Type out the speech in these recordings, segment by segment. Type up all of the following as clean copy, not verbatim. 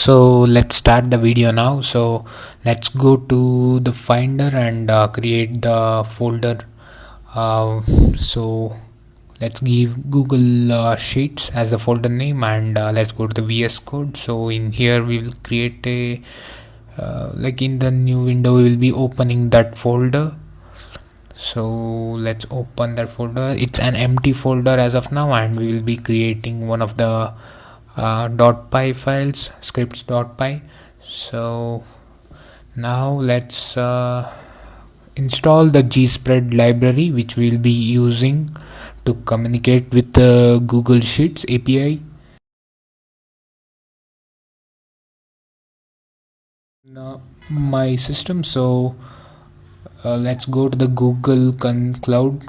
So let's start the video now. So let's go to the Finder and create the folder. So let's give Google Sheets as the folder name, and let's go to the VS Code. So in here we will create a like in the new window we will be opening that folder. So let's open that folder. It's an empty folder as of now, and we will be creating one of the .py files, scripts.py. So now let's install the Gspread library, which we'll be using to communicate with the Google Sheets API. Now my system, so let's go to the Google Cloud.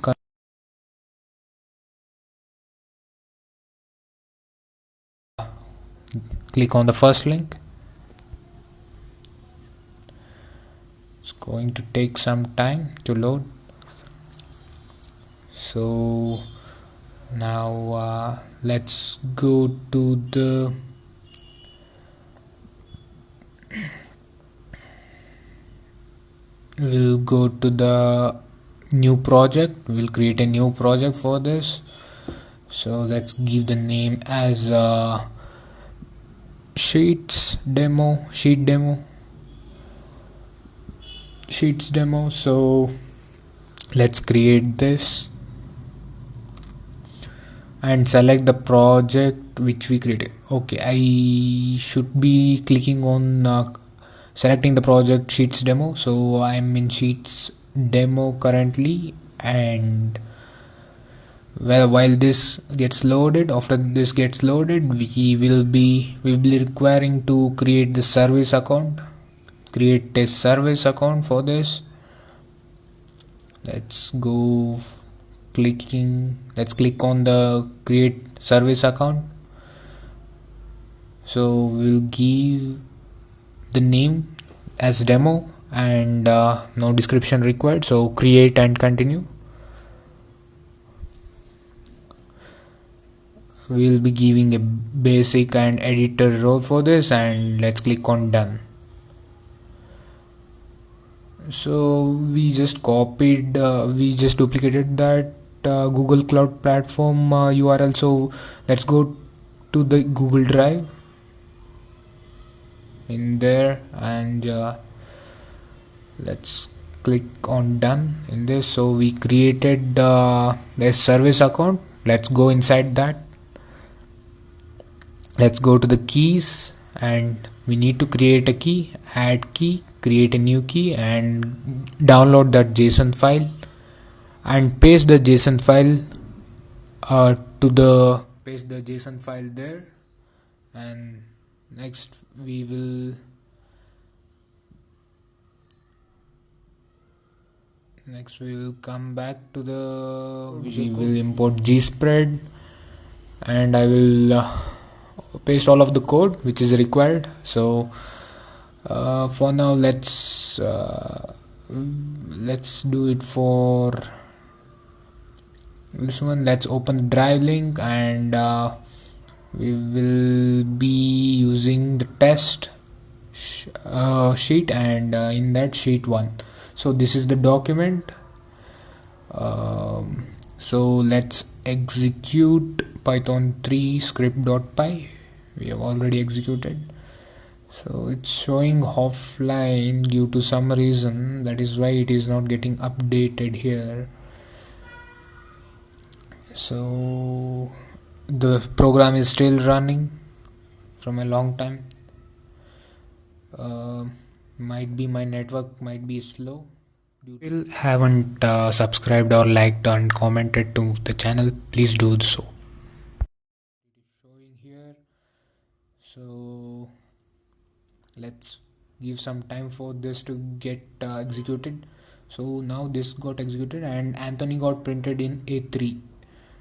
Click on the first link. It's going to take some time to load. So now let's go to the we'll go to the new project. We'll create a new project for this. So let's give the name as sheets demo. So let's create this and select the project which we created. Okay, I should be clicking on selecting the project sheets demo. So I'm in sheets demo currently, and while this gets loaded, after this gets loaded, we will be requiring to create the service account. Create a service account for this. Let's click on the create service account. So we'll give the name as demo, and no description required. So create and continue. We'll be giving a basic and editor role for this, and let's click on done. So we just duplicated that Google Cloud Platform URL. So let's go to the Google Drive in there, and let's click on done in this. So we created the service account. Let's go inside that. Let's go to the keys, and we need to create a key. Add key, create a new key, and download that JSON file and paste the JSON file paste the JSON file there. And next we will come back to the we will import Gspread, and I will paste all of the code which is required. So for now let's do it for this one. Let's open the drive link, and we will be using the test sheet, and in that sheet 1. So this is the document. So let's execute python 3 script.py. We have already executed. So it's showing offline due to some reason. That is why it is not getting updated here. So the program is still running from a long time. Might be my network might be slow. You still haven't subscribed or liked and commented to the channel, please do so. It is showing here. So let's give some time for this to get executed. So now this got executed, and Anthony got printed in A3.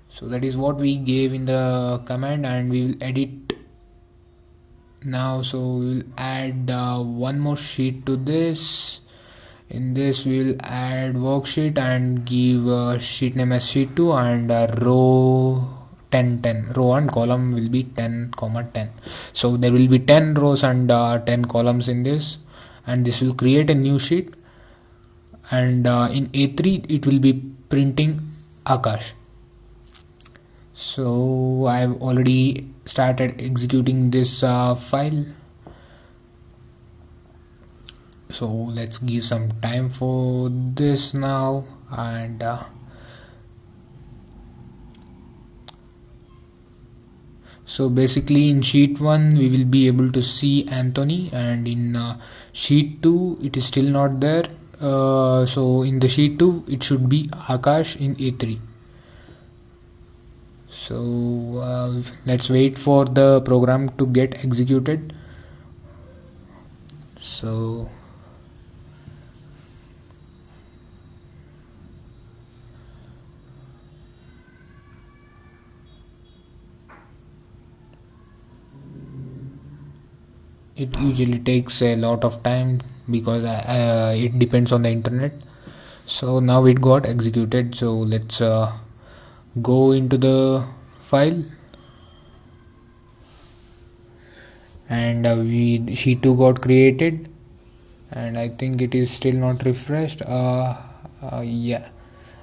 So that is what we gave in the command, and we will edit now. So we will add one more sheet to this. In this we will add worksheet and give sheet name as sheet 2 and row 10 10 row and column will be 10 comma 10. So there will be 10 rows and 10 columns in this, and this will create a new sheet, and in A3 it will be printing Akash. So I've already started executing this file. So let's give some time for this now, and so basically in sheet 1 we will be able to see Anthony, and in sheet 2 it is still not there. So in the sheet 2 it should be Akash in A3. So let's wait for the program to get executed. So it usually takes a lot of time because it depends on the internet. So now it got executed. So let's go into the file, and sheet 2 got created, and I think it is still not refreshed. Yeah,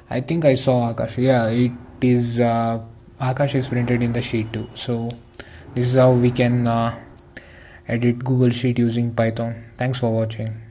I think I saw Akash. Yeah, it is Akash is printed in the sheet 2. So this is how we can edit Google Sheet using Python. Thanks for watching.